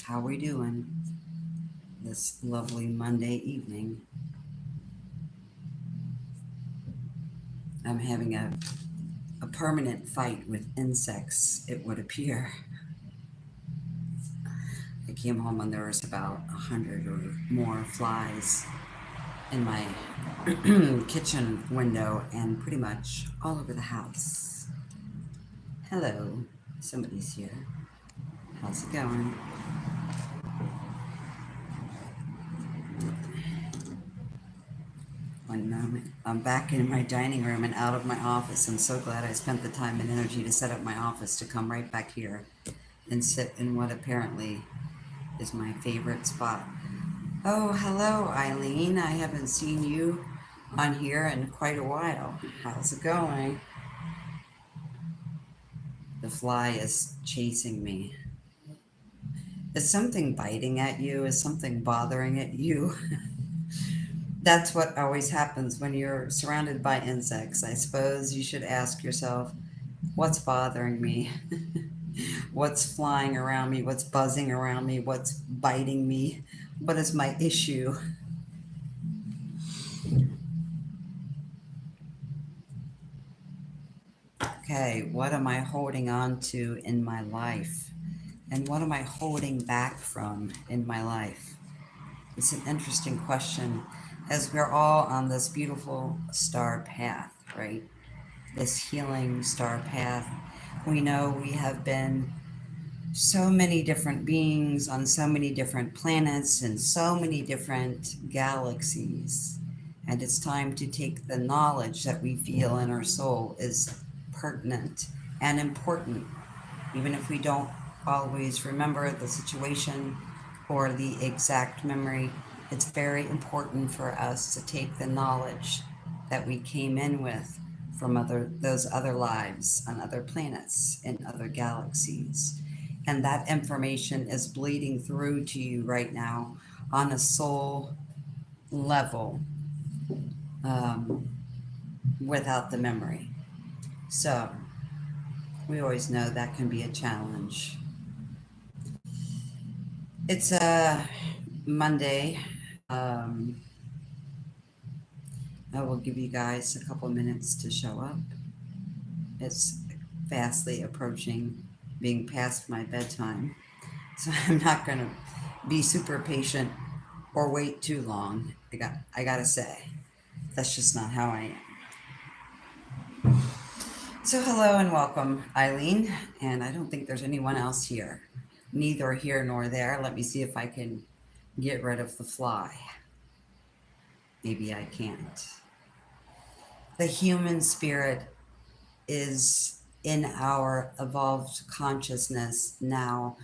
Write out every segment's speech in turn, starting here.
How we doing this lovely Monday evening? I'm having a permanent fight with insects, it would appear. I came home and there was about 100 or more flies in my kitchen window and pretty much all over the house. Hello, somebody's here. How's it going? One moment. I'm back in my dining room and out of my office. I'm so glad I spent the time and energy to set up my office to come right back here and sit in what apparently is my favorite spot. Oh, hello, Eileen. I haven't seen you on here in quite a while. How's it going? The fly is chasing me. Is something biting at you? Is something bothering at you? That's what always happens when you're surrounded by insects. I suppose you should ask yourself, what's bothering me? What's flying around me? What's buzzing around me? What's biting me? What is my issue? Okay, what am I holding on to in my life? And what am I holding back from in my life? It's an interesting question as we're all on this beautiful star path, right? This healing star path. We know we have been so many different beings on so many different planets and so many different galaxies. And it's time to take the knowledge that we feel in our soul is pertinent and important, even if we don't always remember the situation or the exact memory. It's very important for us to take the knowledge that we came in with from those other lives on other planets in other galaxies, and that information is bleeding through to you right now on a soul level, um, without the memory. So we always know that can be a challenge. It's a Monday. Um, I will give you guys a couple minutes to show up. It's fastly approaching being past my bedtime, so I'm not going to be super patient or wait too long. I gotta say, that's just not how I am. So hello and welcome, Eileen. And I don't think there's anyone else here. Neither here nor there. Let me see if I can get rid of the fly. Maybe I can't. The human spirit is in our evolved consciousness now,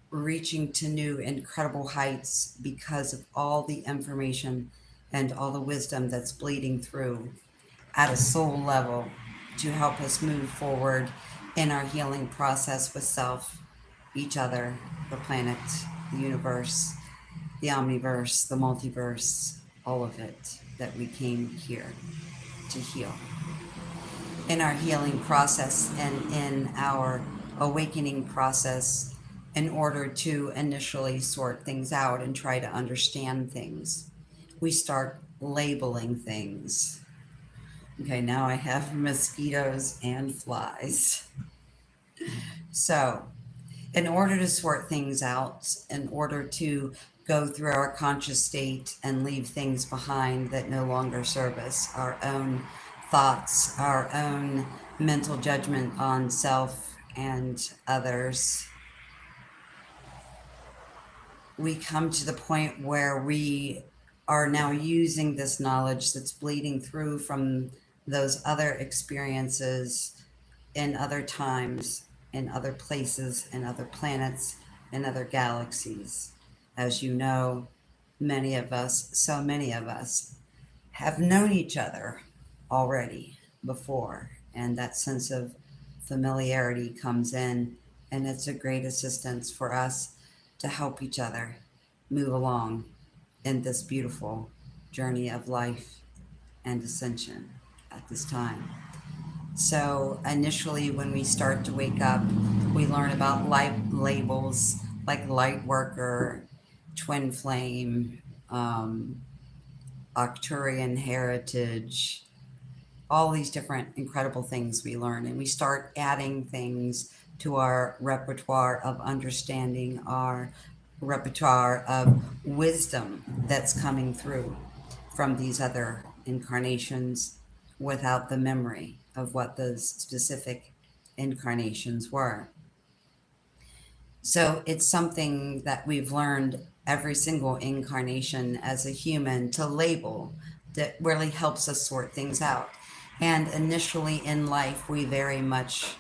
reaching to new incredible heights because of all the information and all the wisdom that's bleeding through at a soul level to help us move forward in our healing process with self, each other, the planet, the universe, the omniverse, the multiverse, all of it that we came here to heal. In our healing process and in our awakening process, in order to initially sort things out and try to understand things, we start labeling things. Okay, now I have mosquitoes and flies. So, in order to sort things out, in order to go through our conscious state and leave things behind that no longer serve us, our own thoughts, our own mental judgment on self and others, we come to the point where we are now using this knowledge that's bleeding through from those other experiences in other times, in other places, in other planets, in other galaxies. As you know, many of us, so many of us, have known each other already before, and that sense of familiarity comes in, and it's a great assistance for us to help each other move along in this beautiful journey of life and ascension at this time. So initially, when we start to wake up, we learn about life labels, like light worker, twin flame, Arcturian heritage, all these different incredible things we learn. And we start adding things to our repertoire of understanding, our repertoire of wisdom that's coming through from these other incarnations without the memory of what those specific incarnations were. So it's something that we've learned every single incarnation as a human to label that really helps us sort things out. And initially in life, we very much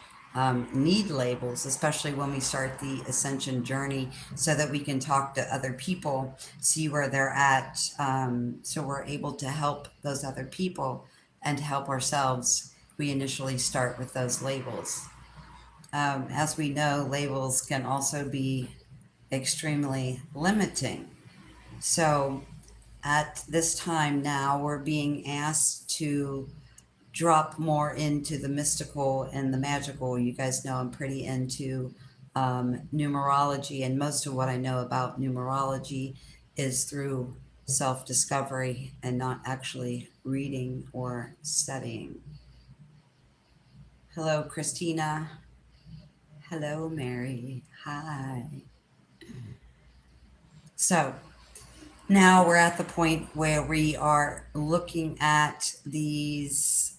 need labels, especially when we start the ascension journey, so that we can talk to other people, see where they're at, so we're able to help those other people and help ourselves. We initially start with those labels. As we know, labels can also be extremely limiting. So at this time now, we're being asked to drop more into the mystical and the magical. You guys know I'm pretty into numerology, and most of what I know about numerology is through self discovery and not actually reading or studying. Hello, Christina. Hello, Mary. Hi. So now we're at the point where we are looking at these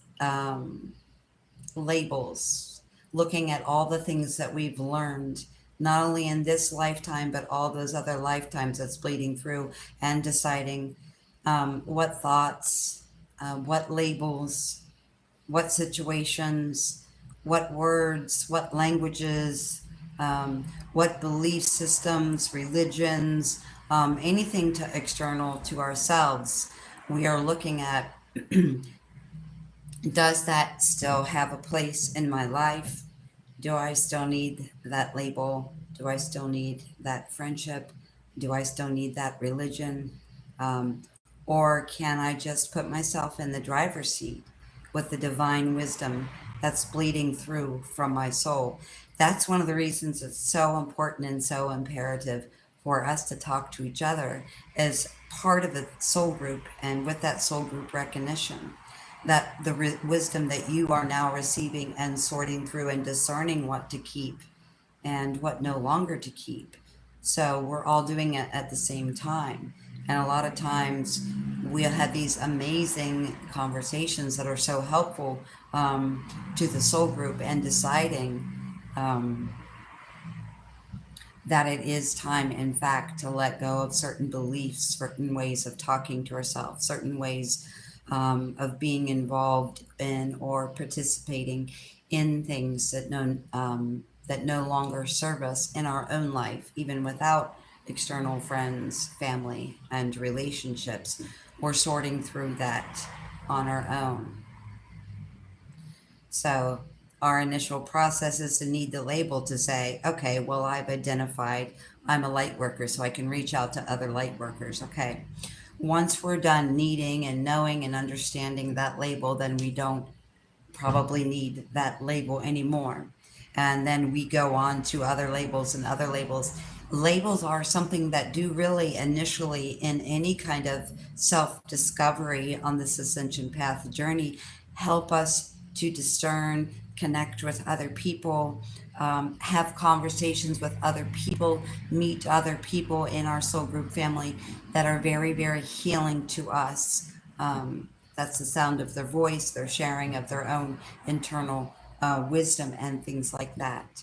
labels, looking at all the things that we've learned, not only in this lifetime, but all those other lifetimes that's bleeding through, and deciding what thoughts, what labels, what situations, what words, what languages, what belief systems, religions, anything to external to ourselves. We are looking at, does that still have a place in my life? Do I still need that label? Do I still need that friendship? Do I still need that religion? Or can I just put myself in the driver's seat with the divine wisdom that's bleeding through from my soul? That's one of the reasons it's so important and so imperative for us to talk to each other as part of the soul group, and with that soul group recognition that the wisdom that you are now receiving and sorting through and discerning what to keep and what no longer to keep. So we're all doing it at the same time. And a lot of times we'll have these amazing conversations that are so helpful to the soul group, and deciding that it is time, in fact, to let go of certain beliefs, certain ways of talking to ourselves, certain ways of being involved in or participating in things that no longer serve us in our own life, even without external friends, family, and relationships. We're sorting through that on our own. So our initial process is to need the label to say, okay, well, I've identified I'm a light worker, so I can reach out to other light workers. Okay. Once we're done needing and knowing and understanding that label, then we don't probably need that label anymore. And then we go on to other labels and other labels. Labels are something that do really initially in any kind of self-discovery on this ascension path journey help us to discern, connect with other people, have conversations with other people, meet other people in our soul group family that are very, very healing to us. That's the sound of their voice, their sharing of their own internal wisdom and things like that.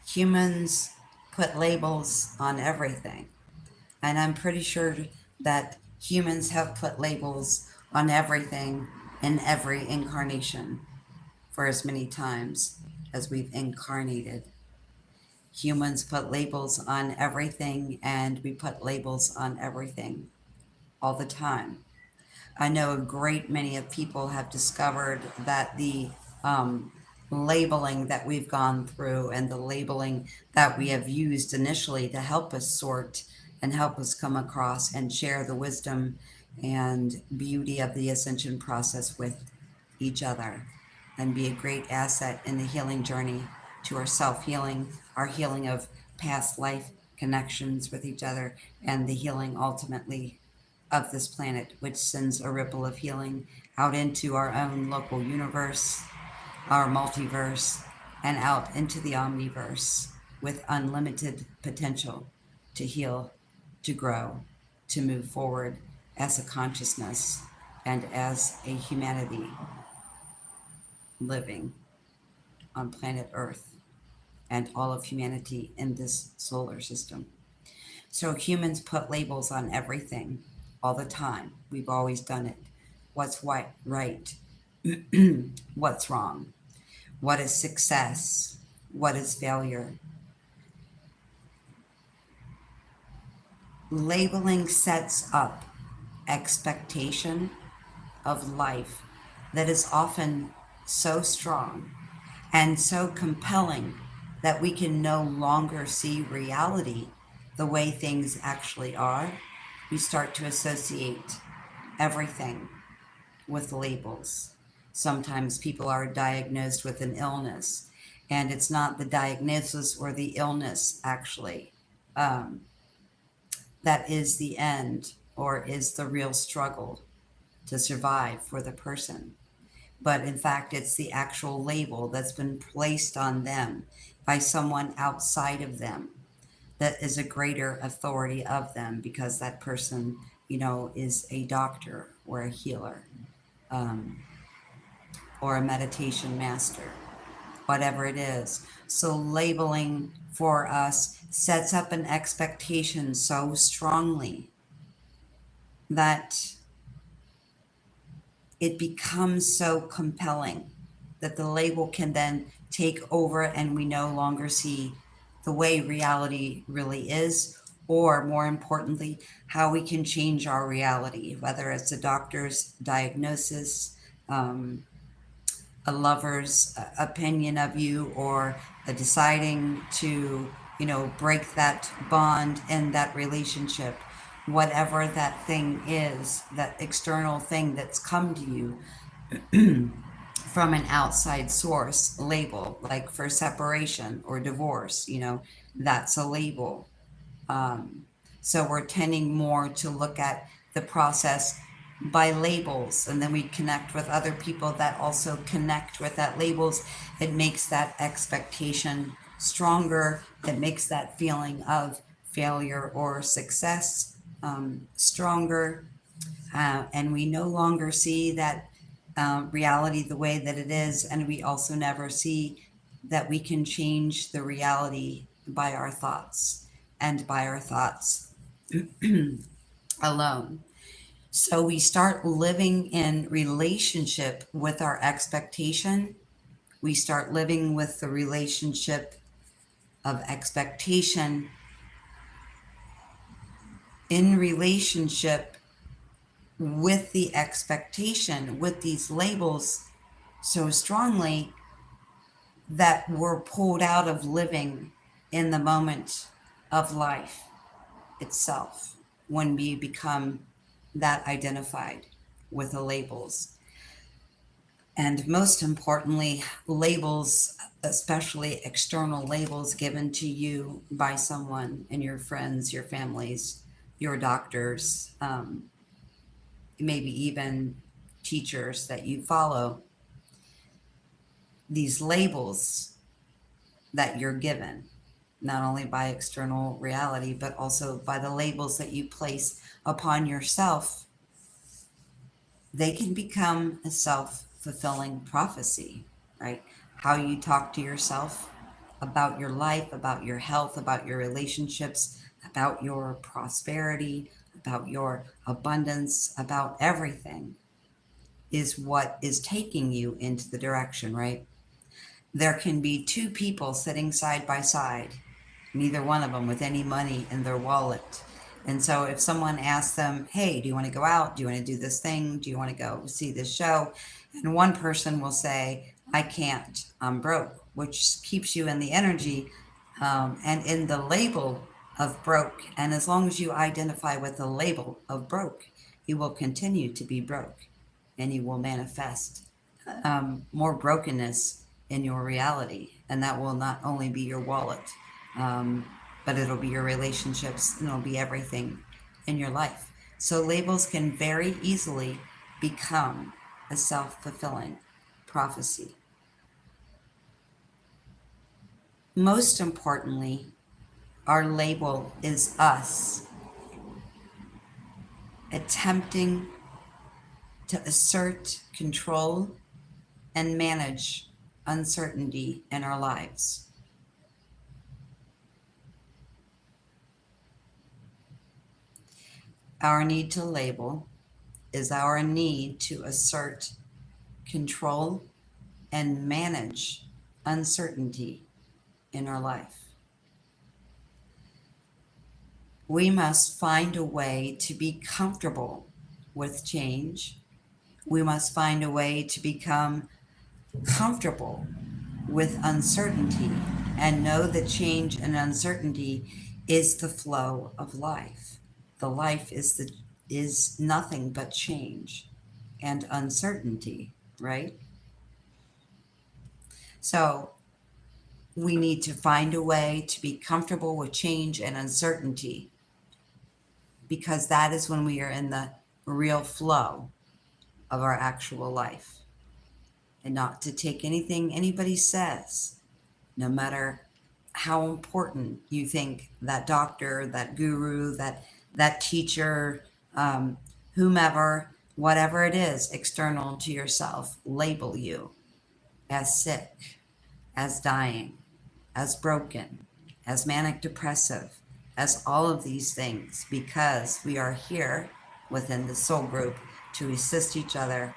Humans put labels on everything. And I'm pretty sure that humans have put labels on everything in every incarnation for as many times as we've incarnated. Humans put labels on everything, and we put labels on everything all the time. I know a great many of people have discovered that the labeling that we've gone through and the labeling that we have used initially to help us sort and help us come across and share the wisdom and beauty of the ascension process with each other, and be a great asset in the healing journey to our self-healing, our healing of past life connections with each other, and the healing ultimately of this planet, which sends a ripple of healing out into our own local universe, our multiverse, and out into the omniverse with unlimited potential to heal, to grow, to move forward as a consciousness and as a humanity living on planet Earth and all of humanity in this solar system. So humans put labels on everything all the time. We've always done it. What's right? What's wrong? What is success? What is failure? Labeling sets up expectation of life that is often so strong and so compelling that we can no longer see reality the way things actually are. We start to associate everything with labels. Sometimes people are diagnosed with an illness, and it's not the diagnosis or the illness actually um, that is the end or is the real struggle to survive for the person. But in fact, it's the actual label that's been placed on them by someone outside of them that is a greater authority of them because that person, is a doctor or a healer, um, or a meditation master, whatever it is. So labeling for us sets up an expectation so strongly that it becomes so compelling that the label can then take over and we no longer see the way reality really is, or more importantly, how we can change our reality, whether it's a doctor's diagnosis, um, a lover's opinion of you, or a deciding to, break that bond in that relationship, whatever that thing is, that external thing that's come to you from an outside source label, like for separation or divorce, that's a label. Um, so we're tending more to look at the process by labels, and then we connect with other people that also connect with that labels. It makes that expectation stronger. It makes that feeling of failure or success stronger. And we no longer see that reality the way that it is, and we also never see that we can change the reality by our thoughts and by our thoughts alone. So we start living in relationship with our expectation. We start living with the relationship of expectation in relationship with the expectation, with these labels so strongly that we're pulled out of living in the moment of life itself when we become that identified with the labels. And most importantly, labels, especially external labels given to you by someone and your friends, your families, your doctors, maybe even teachers that you follow, these labels that you're given, not only by external reality, but also by the labels that you place upon yourself, they can become a self-fulfilling prophecy, right? How you talk to yourself about your life, about your health, about your relationships, about your prosperity, about your abundance, about everything is what is taking you into the direction, right? There can be two people sitting side by side, neither one of them with any money in their wallet. And so if someone asks them, hey, do you want to go out? Do you want to do this thing? Do you want to go see this show? And one person will say, I can't, I'm broke, which keeps you in the energy and in the label of broke. And as long as you identify with the label of broke, you will continue to be broke and you will manifest more brokenness in your reality. And that will not only be your wallet. Um, but it'll be your relationships and it'll be everything in your life. So labels can very easily become a self-fulfilling prophecy. Most importantly, our label is us attempting to assert, control, and manage uncertainty in our lives. Our need to label is our need to assert, control, and manage uncertainty in our life. We must find a way to be comfortable with change. We must find a way to become comfortable with uncertainty and know that change and uncertainty is the flow of life. The life is nothing but change and uncertainty, right? So we need to find a way to be comfortable with change and uncertainty, because that is when we are in the real flow of our actual life. And not to take anything anybody says, no matter how important you think that doctor, that guru, that teacher, whomever, whatever it is external to yourself, label you as sick, as dying, as broken, as manic depressive, as all of these things, because we are here within the soul group to assist each other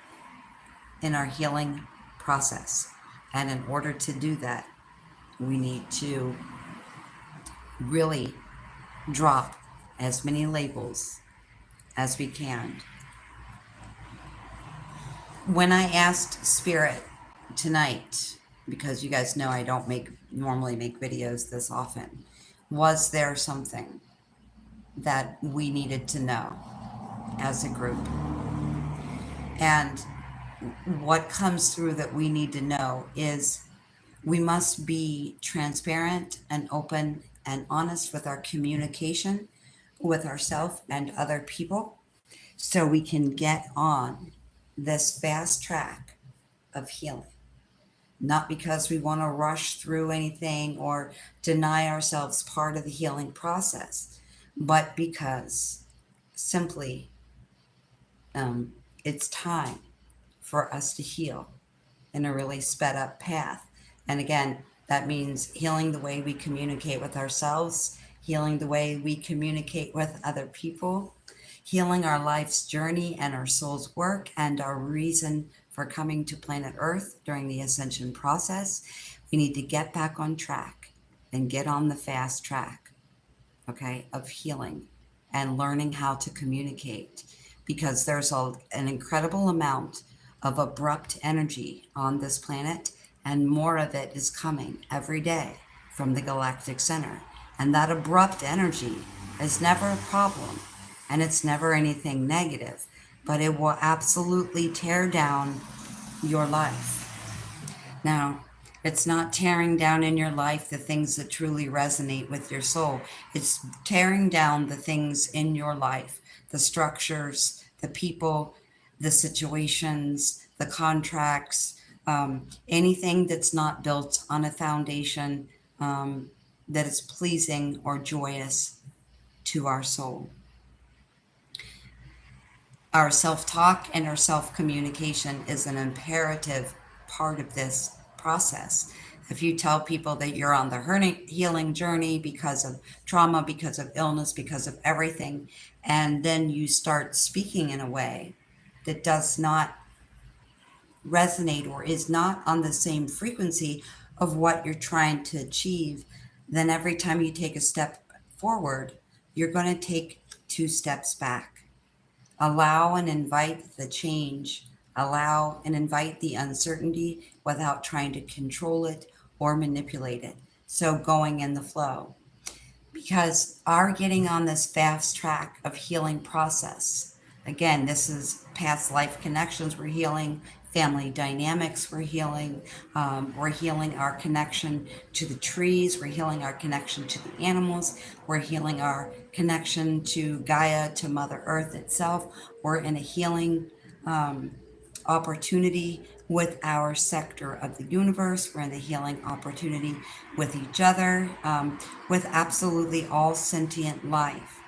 in our healing process. And in order to do that, we need to really drop as many labels as we can. When I asked Spirit tonight, because you guys know I don't normally make videos this often, was there something that we needed to know as a group? And what comes through that we need to know is we must be transparent and open and honest with our communication with ourselves and other people, so we can get on this fast track of healing. Not because we want to rush through anything or deny ourselves part of the healing process, but because simply it's time for us to heal in a really sped up path. And again, that means healing the way we communicate with ourselves, healing the way we communicate with other people, healing our life's journey and our soul's work and our reason for coming to planet Earth during the ascension process. We need to get back on track and get on the fast track, okay, of healing and learning how to communicate, because there's an incredible amount of abrupt energy on this planet, and more of it is coming every day from the galactic center. And that abrupt energy is never a problem, and it's never anything negative, but it will absolutely tear down your life. Now, it's not tearing down in your life the things that truly resonate with your soul. It's tearing down the things in your life, the structures, the people, the situations, the contracts, anything that's not built on a foundation that is pleasing or joyous to our soul. Our self-talk and our self-communication is an imperative part of this process. If you tell people that you're on the healing journey because of trauma, because of illness, because of everything, and then you start speaking in a way that does not resonate or is not on the same frequency of what you're trying to achieve, then every time you take a step forward, you're going to take 2 steps back. Allow and invite the change. Allow and invite the uncertainty without trying to control it or manipulate it. So going in the flow. Because our getting on this fast track of healing process, again, this is past life connections we're healing, family dynamics. We're healing our connection to the trees. We're healing our connection to the animals. We're healing our connection to Gaia, to Mother Earth itself. We're in a healing opportunity with our sector of the universe. We're in the healing opportunity with each other, with absolutely all sentient life.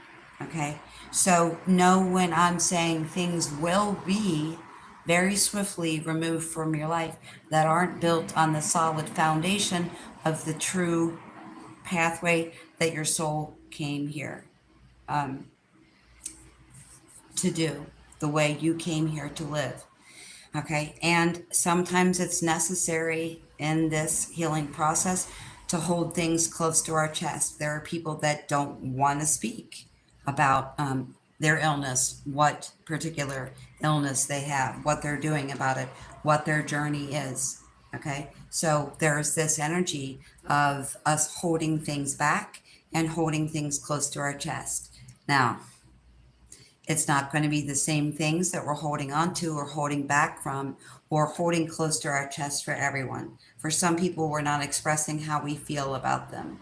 Okay, so know when I'm saying things will be very swiftly removed from your life that aren't built on the solid foundation of the true pathway that your soul came here to do, the way you came here to live. Okay, and sometimes it's necessary in this healing process to hold things close to our chest. There are people that don't want to speak about their illness, what particular illness they have, what they're doing about it, what their journey is. Okay, so there's this energy of us holding things back and holding things close to our chest. Now, it's not going to be the same things that we're holding on to or holding back from or holding close to our chest for everyone. For some people, we're not expressing how we feel about them.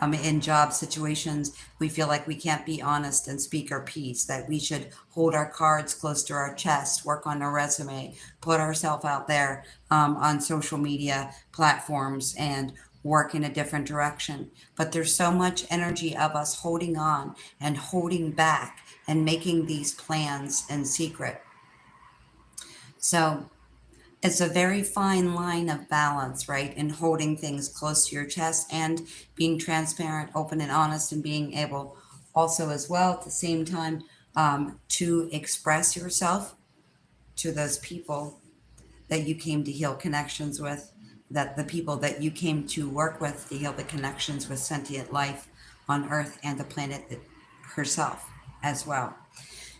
In job situations, we feel like we can't be honest and speak our piece, that we should hold our cards close to our chest, work on our resume, put ourselves out there on social media platforms and work in a different direction. But there's so much energy of us holding on and holding back and making these plans in secret. So it's a very fine line of balance, right? In holding things close to your chest and being transparent, open, and honest, and being able also, as well, at the same time, to express yourself to those people that you came to heal connections with, that the people that you came to work with to heal the connections with sentient life on Earth and the planet herself as well.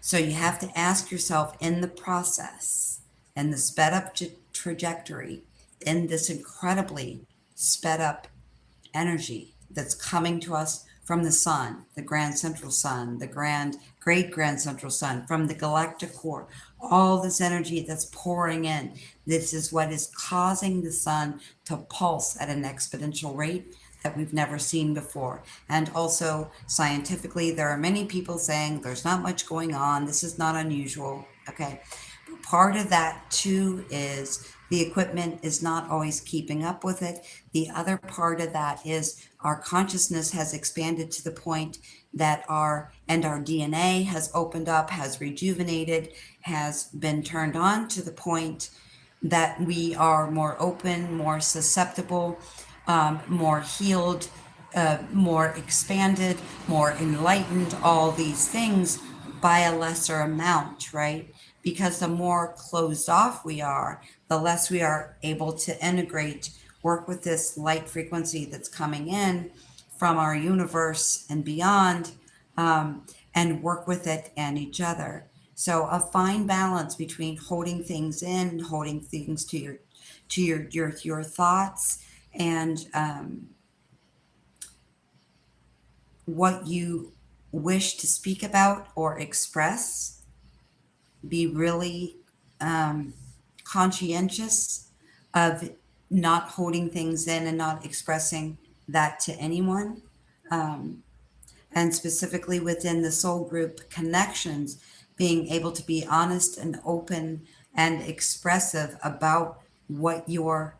So you have to ask yourself in the process and the sped up trajectory in this incredibly sped up energy that's coming to us from the sun, the grand central sun, the great grand central sun, from the galactic core, all this energy that's pouring in. This is what is causing the sun to pulse at an exponential rate that we've never seen before. And also, scientifically, there are many people saying there's not much going on. This is not unusual. Okay. But part of that, too, is the equipment is not always keeping up with it. The other part of that is our consciousness has expanded to the point that our DNA has opened up, has rejuvenated, has been turned on to the point that we are more open, more susceptible, more healed, more expanded, more enlightened, all these things by a lesser amount, right? Because the more closed off we are, the less we are able to integrate, work with this light frequency that's coming in from our universe and beyond, and work with it and each other. So a fine balance between holding things in and holding things to your thoughts and what you wish to speak about or express. Be really conscientious of not holding things in and not expressing that to anyone. And specifically within the soul group connections, being able to be honest and open and expressive about what your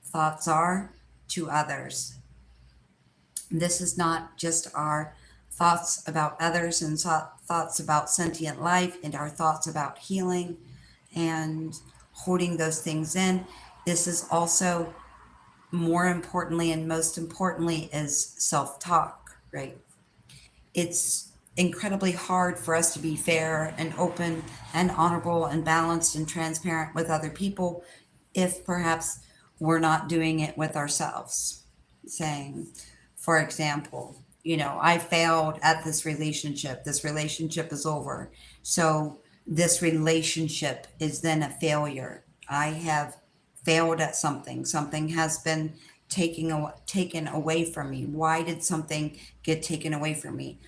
thoughts are to others. This is not just our thoughts about others and thoughts about sentient life and our thoughts about healing and holding those things in. This is also, more importantly and most importantly, is self-talk, right? It's incredibly hard for us to be fair and open and honorable and balanced and transparent with other people if perhaps we're not doing it with ourselves. Saying, for example, I failed at this relationship. This relationship is over. So this relationship is then a failure. I have failed at something. Something has been taken away from me. Why did something get taken away from me?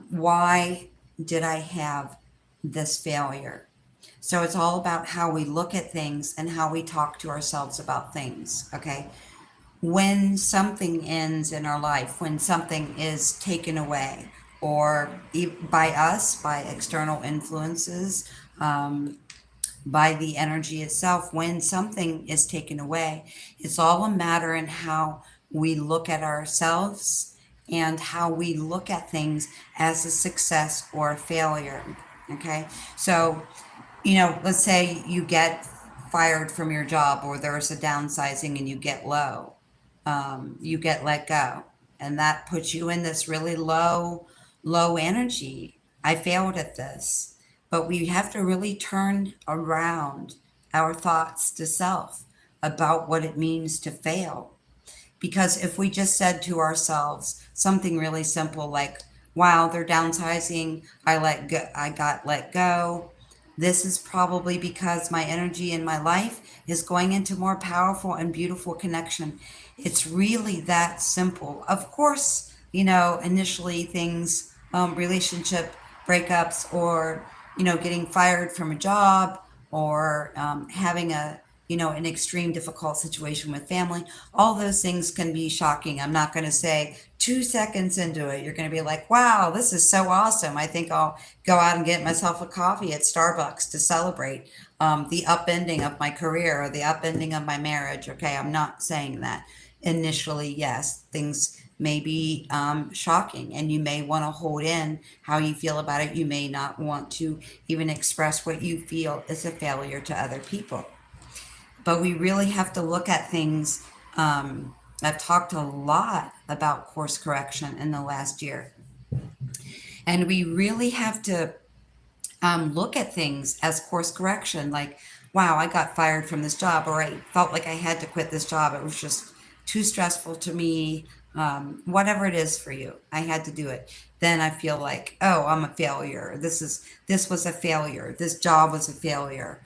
Why did I have this failure? So it's all about how we look at things and how we talk to ourselves about things. Okay. When something ends in our life, when something is taken away, or by us, by external influences, by the energy itself, when something is taken away, it's all a matter in how we look at ourselves and how we look at things as a success or a failure. Okay. So, let's say you get fired from your job, or there's a downsizing and you get low, you get let go, and that puts you in this really low energy. I failed at this. But we have to really turn around our thoughts to self about what it means to fail. Because if we just said to ourselves something really simple like, wow, they're downsizing, I got let go. This is probably because my energy in my life is going into more powerful and beautiful connection. It's really that simple. Of course, initially things, relationship breakups, or, getting fired from a job, or having an extreme difficult situation with family, all those things can be shocking. I'm not going to say 2 seconds into it, you're going to be like, wow, this is so awesome. I think I'll go out and get myself a coffee at Starbucks to celebrate the upending of my career or the upending of my marriage. Okay, I'm not saying that. Initially, yes, things may be shocking, and you may want to hold in how you feel about it. You may not want to even express what you feel is a failure to other people. But we really have to look at things. I've talked a lot about course correction in the last year, and we really have to look at things as course correction. Like, wow, I got fired from this job, or I felt like I had to quit this job. It was just too stressful to me. Whatever it is for you, I had to do it. Then I feel like, oh, I'm a failure. This was a failure. This job was a failure.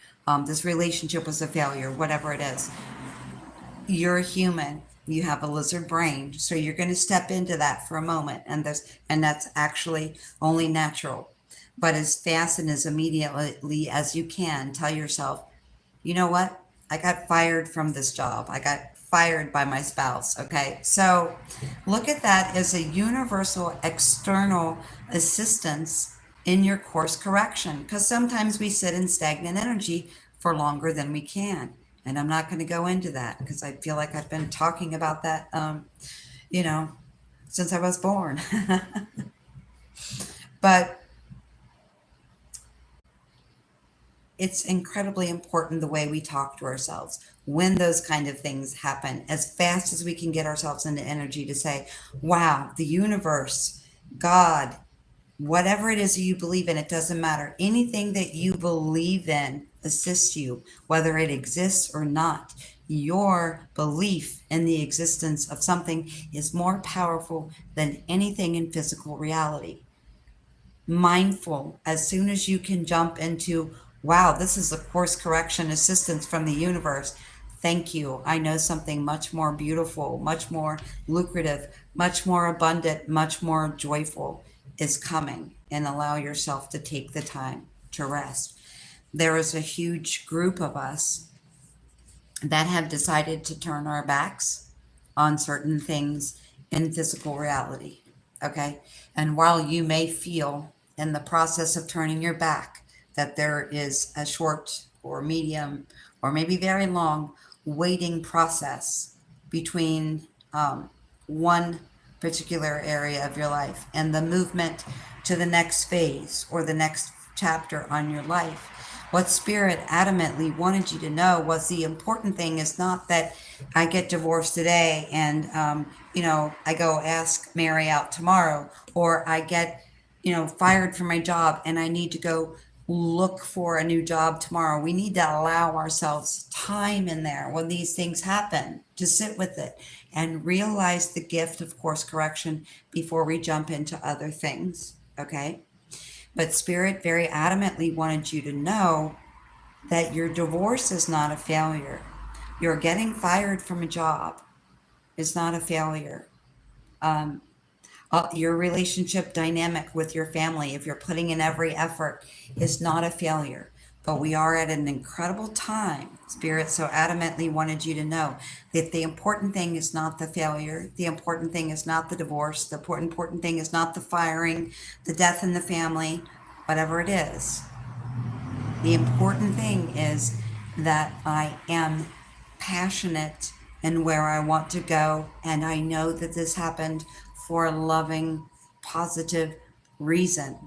This relationship was a failure. Whatever it is, you're a human. You have a lizard brain, so you're going to step into that for a moment, and that's actually only natural. But as fast and as immediately as you can, tell yourself, you know what? I got fired from this job. I got fired by my spouse. Okay. So look at that as a universal external assistance in your course correction, because sometimes we sit in stagnant energy for longer than we can. And I'm not going to go into that because I feel like I've been talking about that, you know, since I was born. But it's incredibly important the way we talk to ourselves when those kind of things happen, as fast as we can get ourselves into energy to say, wow, the universe, God, whatever it is that you believe in, it doesn't matter. Anything that you believe in assists you, whether it exists or not. Your belief in the existence of something is more powerful than anything in physical reality. Mindful as soon as you can jump into, wow, this is a course correction assistance from the universe. Thank you. I know something much more beautiful, much more lucrative, much more abundant, much more joyful is coming, and allow yourself to take the time to rest. There is a huge group of us that have decided to turn our backs on certain things in physical reality. Okay. And while you may feel in the process of turning your back that there is a short or medium or maybe very long waiting process between one particular area of your life and the movement to the next phase or the next chapter on your life, what Spirit adamantly wanted you to know was the important thing is not that I get divorced today and, I go ask Mary out tomorrow, or I get, fired from my job and I need to go look for a new job tomorrow. We need to allow ourselves time in there when these things happen to sit with it and realize the gift of course correction before we jump into other things. Okay. But Spirit very adamantly wanted you to know that your divorce is not a failure. Your getting fired from a job is not a failure. Um, your relationship dynamic with your family, if you're putting in every effort, is not a failure. But we are at an incredible time. Spirit so adamantly wanted you to know that the important thing is not the failure. The important thing is not the divorce. The important thing is not the firing, the death in the family, whatever it is. The important thing is that I am passionate in where I want to go. And I know that this happened for a loving, positive reason,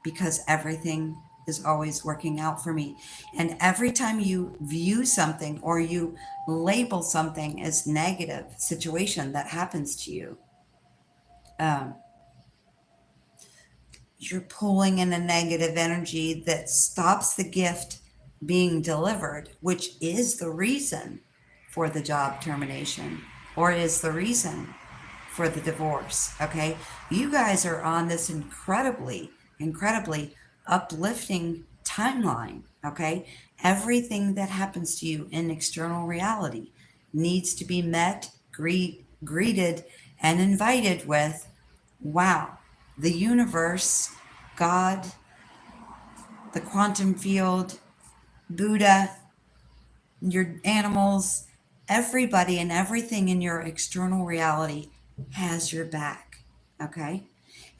because everything is always working out for me. And every time you view something or you label something as negative situation that happens to you, um, you're pulling in a negative energy that stops the gift being delivered, which is the reason for the job termination or is the reason for the divorce. Okay. You guys are on this incredibly uplifting timeline. Okay. Everything that happens to you in external reality needs to be met, greeted, and invited with, wow, the universe, God, the quantum field, Buddha, your animals, everybody and everything in your external reality has your back. Okay.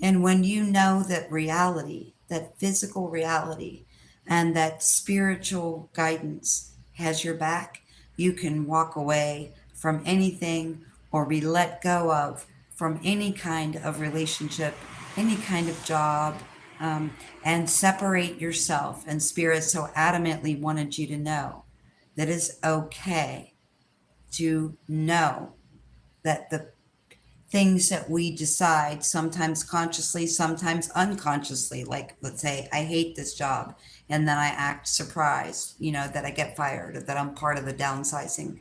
And when you know that reality, that physical reality, and that spiritual guidance has your back, you can walk away from anything or be let go of from any kind of relationship, any kind of job, and separate yourself. And Spirit so adamantly wanted you to know that it's okay to know that the things that we decide, sometimes consciously, sometimes unconsciously, like let's say I hate this job and then I act surprised, that I get fired or that I'm part of the downsizing,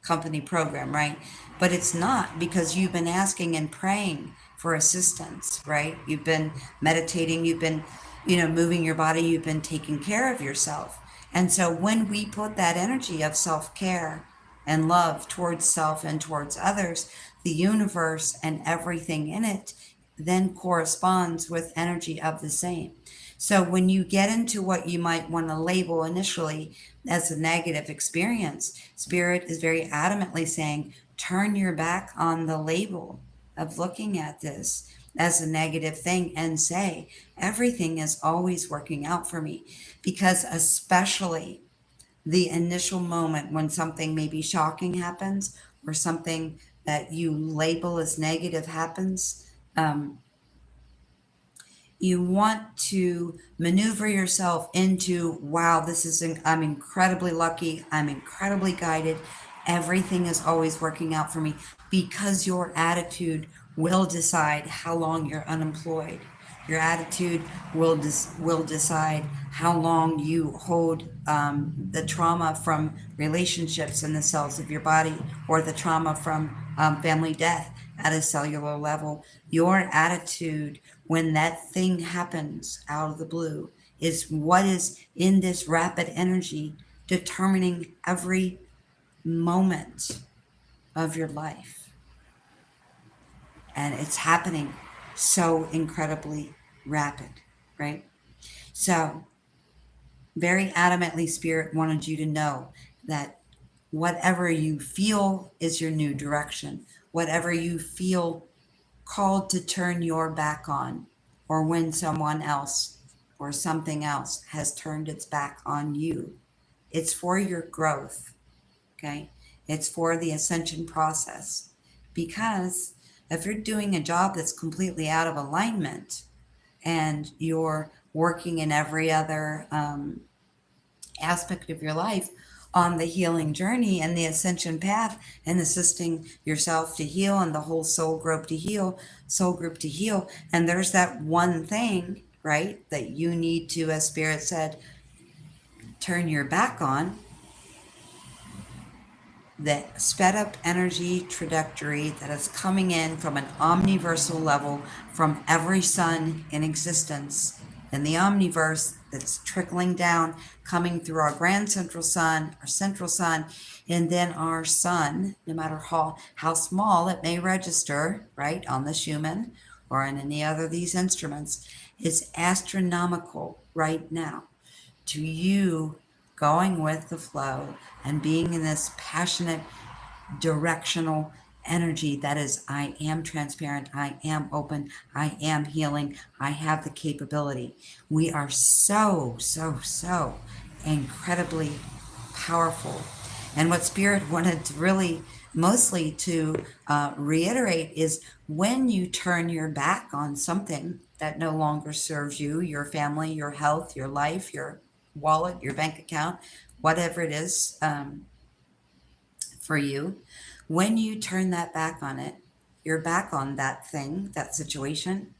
company program, right? But it's not, because you've been asking and praying for assistance, right? You've been meditating, you've been, moving your body, you've been taking care of yourself. And so when we put that energy of self-care and love towards self and towards others, the universe and everything in it then corresponds with energy of the same. So when you get into what you might want to label initially as a negative experience, Spirit is very adamantly saying, turn your back on the label of looking at this as a negative thing and say, everything is always working out for me. Because especially the initial moment when something maybe shocking happens or something that you label as negative happens, you want to maneuver yourself into, wow, I'm incredibly lucky, I'm incredibly guided, everything is always working out for me, because your attitude will decide how long you're unemployed. Your attitude will decide how long you hold the trauma from relationships in the cells of your body, or the trauma from family death at a cellular level. Your attitude when that thing happens out of the blue is what is in this rapid energy determining every moment of your life. And it's happening so incredibly rapid, right? So, very adamantly, Spirit wanted you to know that whatever you feel is your new direction, whatever you feel called to turn your back on, or when someone else or something else has turned its back on you, it's for your growth, okay? It's for the ascension process. Because if you're doing a job that's completely out of alignment and you're working in every other aspect of your life on the healing journey and the ascension path, and assisting yourself to heal and the whole soul group to heal, and there's that one thing, right, that you need to, as Spirit said, turn your back on, the sped up energy trajectory that is coming in from an omniversal level from every sun in existence in the omniverse, that's trickling down, coming through our grand central sun, our central sun, and then our sun, no matter how small it may register, right, on the Schumann or on any other of these instruments, is astronomical right now to you going with the flow and being in this passionate, directional energy that is, I am transparent, I am open, I am healing, I have the capability. We are so, so, so incredibly powerful. And what Spirit wanted to really mostly to reiterate is when you turn your back on something that no longer serves you, your family, your health, your life, your wallet, your bank account, whatever it is, for you, when you turn that back on it, you're back on that thing, that situation,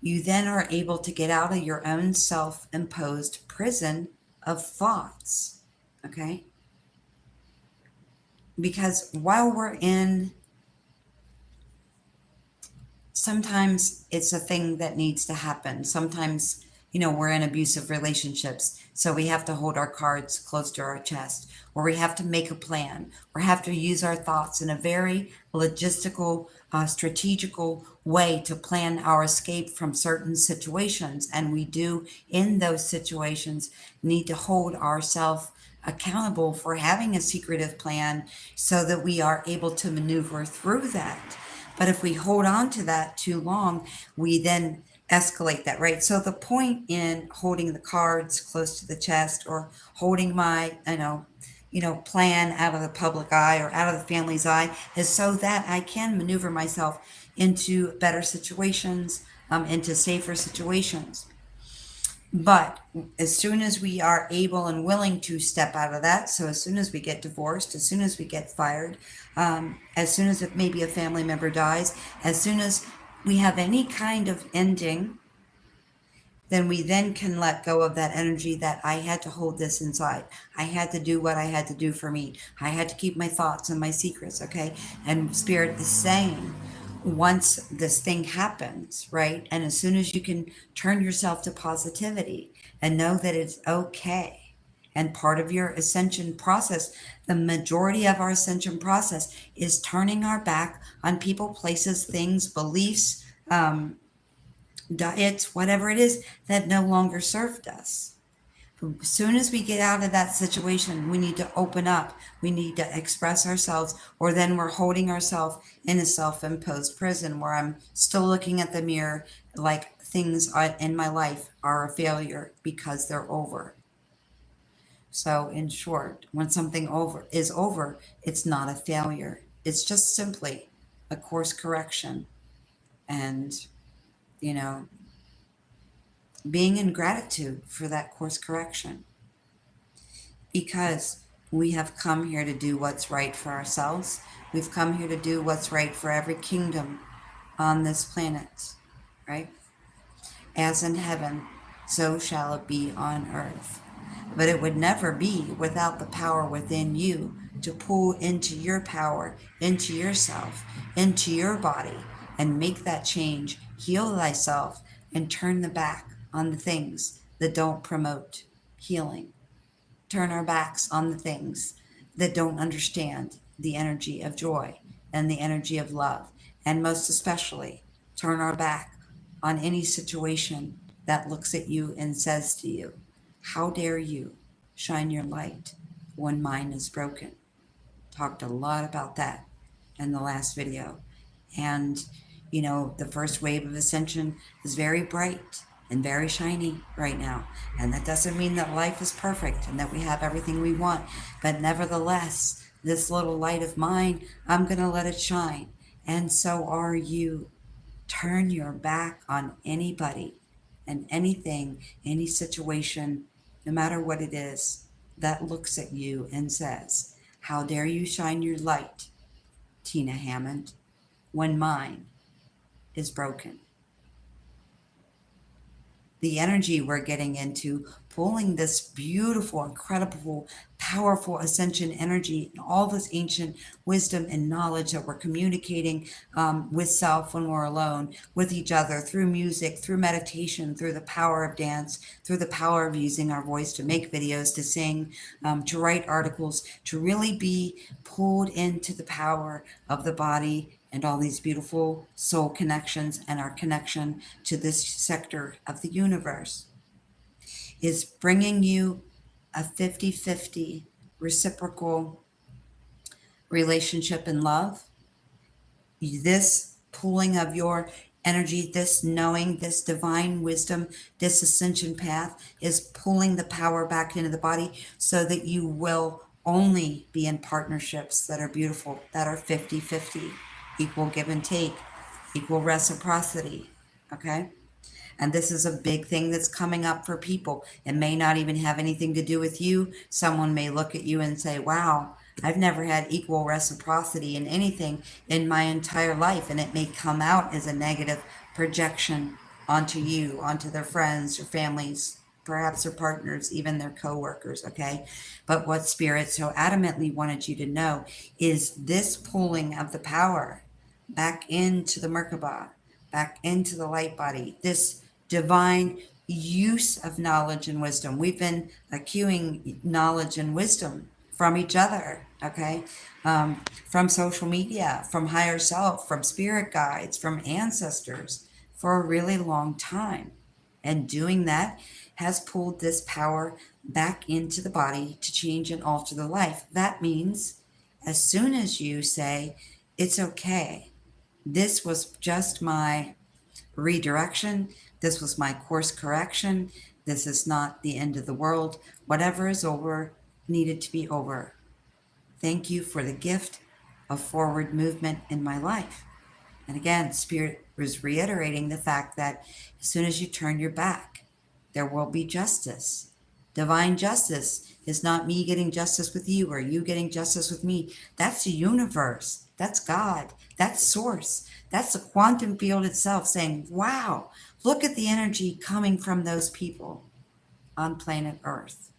you then are able to get out of your own self imposed prison of thoughts. Okay? Because while we're in, sometimes it's a thing that needs to happen. Sometimes, we're in abusive relationships. So we have to hold our cards close to our chest, or we have to make a plan, or have to use our thoughts in a very logistical, strategical way to plan our escape from certain situations. And we do, in those situations, need to hold ourselves accountable for having a secretive plan so that we are able to maneuver through that. But if we hold on to that too long, we then escalate that, right? So the point in holding the cards close to the chest, or holding my, plan out of the public eye or out of the family's eye, is so that I can maneuver myself into better situations, into safer situations. But as soon as we are able and willing to step out of that, so as soon as we get divorced, as soon as we get fired, as soon as maybe a family member dies, as soon as we have any kind of ending, then we then can let go of that energy that I had to hold this inside. I had to do what I had to do for me. I had to keep my thoughts and my secrets, okay? And Spirit is saying, once this thing happens, right? And as soon as you can turn yourself to positivity and know that it's okay. And part of your ascension process, the majority of our ascension process is turning our back on people, places, things, beliefs, diets, whatever it is that no longer served us. As soon as we get out of that situation, we need to open up. We need to express ourselves, or then we're holding ourselves in a self-imposed prison where I'm still looking at the mirror like things in my life are a failure because they're over. So in short, when something is over, it's not a failure. It's just simply a course correction. And, being in gratitude for that course correction, because we have come here to do what's right for ourselves. We've come here to do what's right for every kingdom on this planet, right? As in heaven, so shall it be on earth. But it would never be without the power within you to pull into your power, into yourself, into your body, and make that change, heal thyself, and turn the back on the things that don't promote healing. Turn our backs on the things that don't understand the energy of joy and the energy of love. And most especially, turn our back on any situation that looks at you and says to you, how dare you shine your light when mine is broken? Talked a lot about that in the last video. And, the first wave of ascension is very bright and very shiny right now. And that doesn't mean that life is perfect and that we have everything we want. But nevertheless, this little light of mine, I'm going to let it shine. And so are you. Turn your back on anybody and anything, any situation, no matter what it is, that looks at you and says, how dare you shine your light, Tina Hammond, when mine is broken. The energy we're getting into, pulling this beautiful, incredible, powerful ascension energy, and all this ancient wisdom and knowledge that we're communicating with self when we're alone, with each other, through music, through meditation, through the power of dance, through the power of using our voice to make videos, to sing, to write articles, to really be pulled into the power of the body and all these beautiful soul connections and our connection to this sector of the universe. is bringing you a 50-50 reciprocal relationship and love. This pulling of your energy, this knowing, this divine wisdom, this ascension path is pulling the power back into the body so that you will only be in partnerships that are beautiful, that are 50-50, equal give and take, equal reciprocity. Okay? And this is a big thing that's coming up for people. It may not even have anything to do with you. Someone may look at you and say, wow, I've never had equal reciprocity in anything in my entire life. And it may come out as a negative projection onto you, onto their friends, their families, perhaps their partners, even their coworkers, okay? But what Spirit so adamantly wanted you to know is this pulling of the power back into the Merkaba, back into the light body, this divine use of knowledge and wisdom. We've been accruing knowledge and wisdom from each other, okay? From social media, from higher self, from spirit guides, from ancestors for a really long time. And doing that has pulled this power back into the body to change and alter the life. That means as soon as you say, it's okay, this was just my redirection, this was my course correction, this is not the end of the world, whatever is over needed to be over. Thank you for the gift of forward movement in my life. And again, Spirit was reiterating the fact that as soon as you turn your back, there will be justice. Divine justice is not me getting justice with you or you getting justice with me. That's the universe. That's God. That's source. That's the quantum field itself saying, wow, look at the energy coming from those people on planet Earth.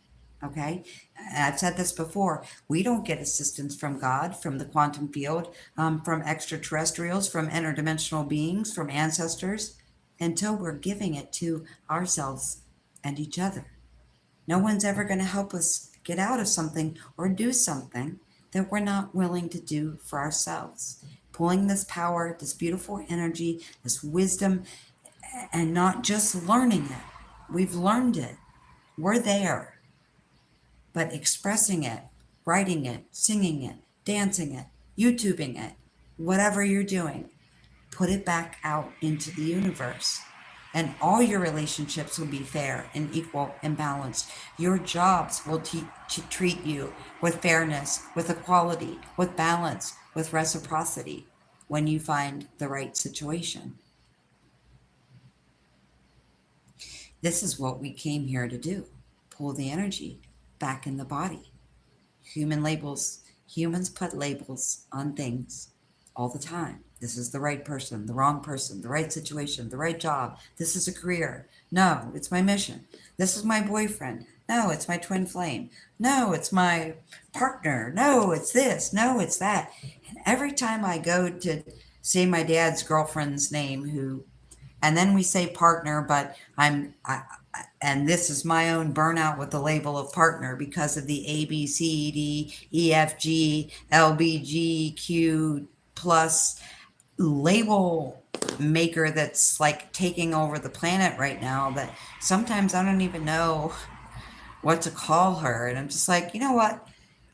Okay? And I've said this before. We don't get assistance from God, from the quantum field, from extraterrestrials, from interdimensional beings, from ancestors, until we're giving it to ourselves and each other. No one's ever going to help us get out of something or do something that we're not willing to do for ourselves. Pulling this power, this beautiful energy, this wisdom, and not just learning it. We've learned it. We're there. But expressing it, writing it, singing it, dancing it, YouTubing it, whatever you're doing, put it back out into the universe. And all your relationships will be fair and equal and balanced. Your jobs will treat you with fairness, with equality, with balance, with reciprocity when you find the right situation. This is what we came here to do. Pull the energy back in the body. Humans put labels on things all the time. This is the right person, the wrong person, the right situation, the right job. This is a career. No, it's my mission. This is my boyfriend. No, it's my twin flame. No, it's my partner. No, it's this. No, it's that. And every time I go to say my dad's girlfriend's name, and then we say partner, but and this is my own burnout with the label of partner because of the A, B, C, D, E, F, G, L, B, G, Q plus label maker that's like taking over the planet right now, that sometimes I don't even know what to call her. And I'm just like, you know what?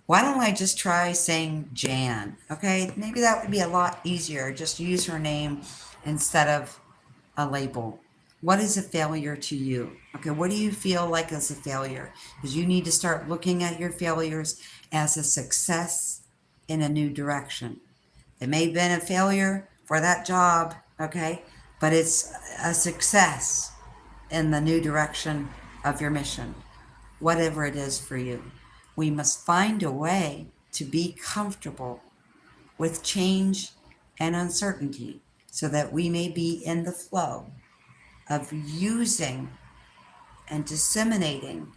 Why don't I just try saying Jan? Okay, maybe that would be a lot easier. Just use her name instead of a label. What is a failure to you? Okay, what do you feel like is a failure? Because you need to start looking at your failures as a success in a new direction. It may have been a failure for that job, okay, but it's a success in the new direction of your mission, whatever it is for you. We must find a way to be comfortable with change and uncertainty so that we may be in the flow of using and disseminating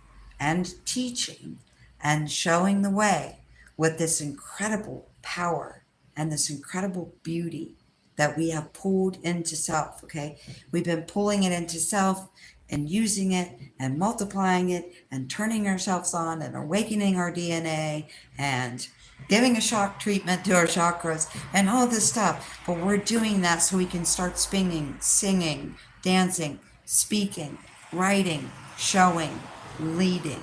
and teaching and showing the way with this incredible power and this incredible beauty that we have pulled into self, okay? We've been pulling it into self and using it and multiplying it and turning ourselves on and awakening our DNA and giving a shock treatment to our chakras and all this stuff. But we're doing that so we can start spinning, singing, dancing, speaking, writing, showing, leading.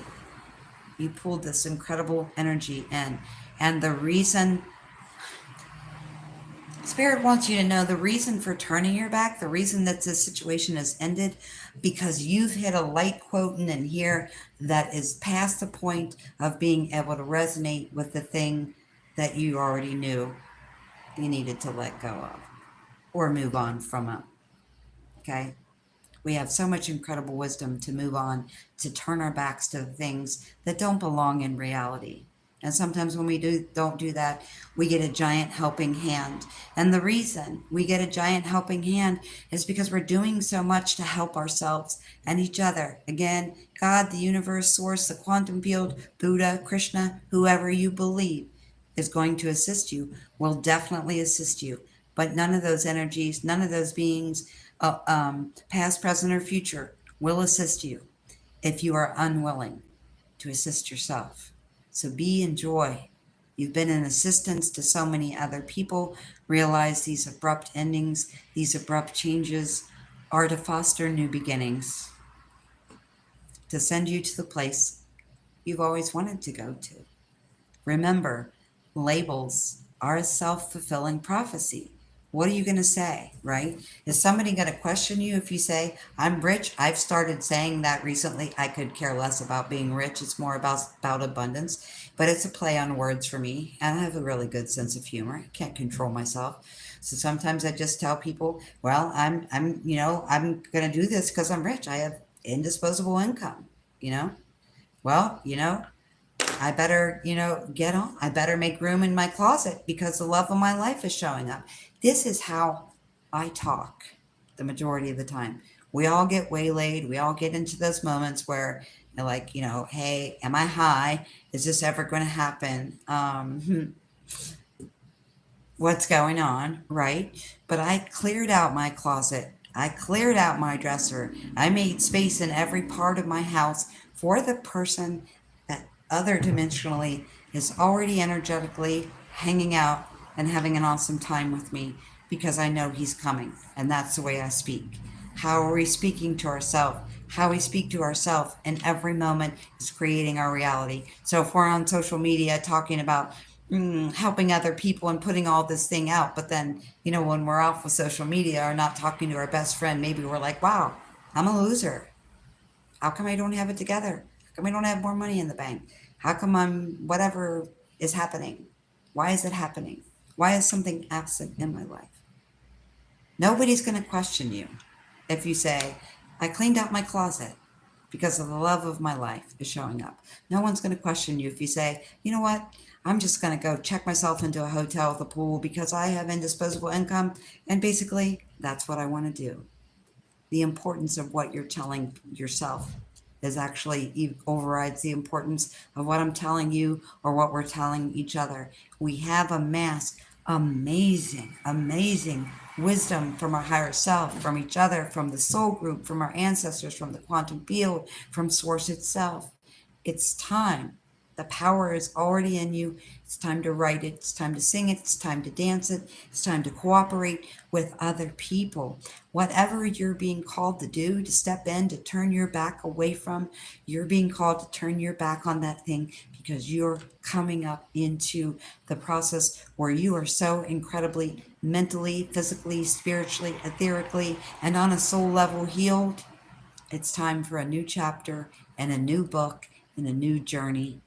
You pulled this incredible energy in. And the reason, Spirit wants you to know the reason for turning your back, the reason that this situation has ended, because you've hit a light quotient in here that is past the point of being able to resonate with the thing that you already knew you needed to let go of or move on from it. Okay? We have so much incredible wisdom to move on, to turn our backs to things that don't belong in reality. And sometimes when we don't do that, we get a giant helping hand. And the reason we get a giant helping hand is because we're doing so much to help ourselves and each other. Again, God, the universe, source, the quantum field, Buddha, Krishna, whoever you believe is going to assist you, will definitely assist you. But none of those energies, none of those beings, past, present, or future, will assist you if you are unwilling to assist yourself. So be in joy. You've been an assistance to so many other people. Realize these abrupt endings, these abrupt changes are to foster new beginnings, to send you to the place you've always wanted to go to. Remember, labels are a self-fulfilling prophecy. What are you going to say, right? Is somebody going to question you if you say, I'm rich? I've started saying that recently. I could care less about being rich. It's more about abundance, but it's a play on words for me. And I have a really good sense of humor. I can't control myself. So sometimes I just tell people, well, I'm going to do this because I'm rich. I have indisposable income, well, I better, get on. I better make room in my closet because the love of my life is showing up. This is how I talk the majority of the time. We all get waylaid. We all get into those moments where you're like, hey, am I high? Is this ever going to happen? What's going on, right? But I cleared out my closet. I cleared out my dresser. I made space in every part of my house for the person that other dimensionally is already energetically hanging out and having an awesome time with me because I know he's coming. And that's the way I speak. How are we speaking to ourselves? How we speak to ourselves in every moment is creating our reality. So if we're on social media talking about helping other people and putting all this thing out, but then, when we're off of social media or not talking to our best friend, maybe we're like, wow, I'm a loser. How come I don't have it together? How come I don't have more money in the bank? How come I'm whatever is happening? Why is it happening? Why is something absent in my life? Nobody's going to question you if you say, I cleaned out my closet because of the love of my life is showing up. No one's going to question you if you say, you know what? I'm just going to go check myself into a hotel with a pool because I have indisposable income. And basically, that's what I want to do. The importance of what you're telling yourself is actually overrides the importance of what I'm telling you or what we're telling each other. We have amassed amazing, amazing wisdom from our higher self, from each other, from the soul group, from our ancestors, from the quantum field, from source itself. It's time. The power is already in you. It's time to write it. It's time to sing it. It's time to dance it. It's time to cooperate with other people. Whatever you're being called to do, to step in, to turn your back away from, you're being called to turn your back on that thing because you're coming up into the process where you are so incredibly mentally, physically, spiritually, etherically, and on a soul level healed. It's time for a new chapter and a new book and a new journey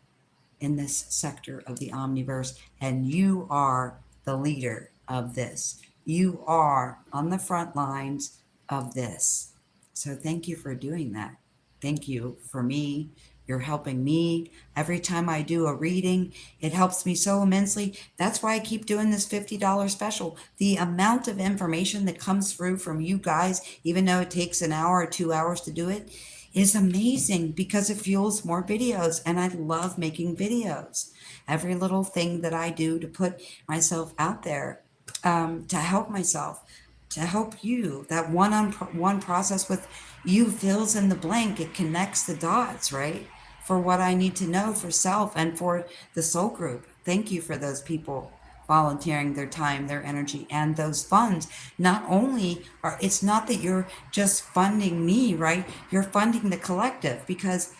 in this sector of the omniverse, and you are the leader of this. You are on the front lines of this. So thank you for doing that. Thank you for me. You're helping me. Every time I do a reading, it helps me so immensely. That's why I keep doing this $50 special. The amount of information that comes through from you guys, even though it takes an hour or 2 hours to do it, is amazing because it fuels more videos, and I love making videos. Every little thing that I do to put myself out there, to help myself, to help you, that one-on-one process with you fills in the blank. It connects the dots, right? For what I need to know for self and for the soul group. Thank you for those people volunteering their time, their energy, and those funds. Not only it's not that you're just funding me, right? You're funding the collective because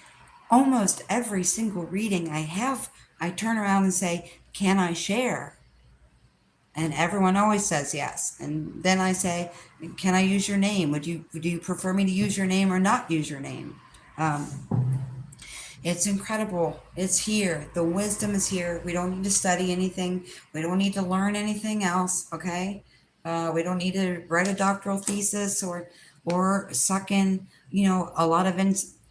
almost every single reading I have, I turn around and say, can I share? And everyone always says yes. And then I say, can I use your name? Do you prefer me to use your name or not use your name? It's incredible. It's here. The wisdom is here. We don't need to study anything. We don't need to learn anything else. Okay. We don't need to write a doctoral thesis or suck in, a lot of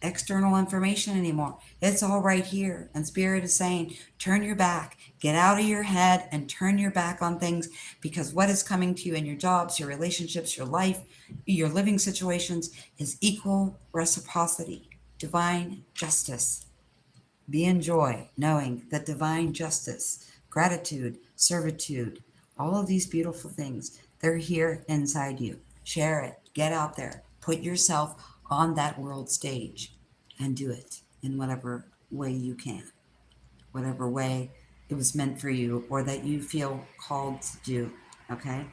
external information anymore. It's all right here. And Spirit is saying, turn your back, get out of your head and turn your back on things, because what is coming to you in your jobs, your relationships, your life, your living situations is equal reciprocity, divine justice. Be in joy, knowing that divine justice, gratitude, servitude, all of these beautiful things, they're here inside you. Share it, get out there, put yourself on that world stage and do it in whatever way you can, whatever way it was meant for you or that you feel called to do. Okay?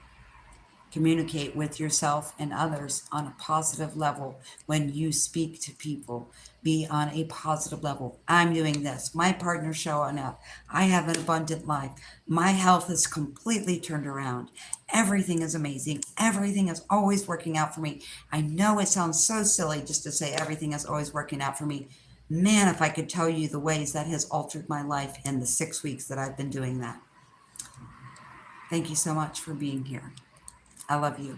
Communicate with yourself and others on a positive level. When you speak to people, be on a positive level. I'm doing this. My partner's showing up. I have an abundant life. My health is completely turned around. Everything is amazing. Everything is always working out for me. I know it sounds so silly just to say everything is always working out for me. Man, if I could tell you the ways that has altered my life in the 6 weeks that I've been doing that. Thank you so much for being here. I love you.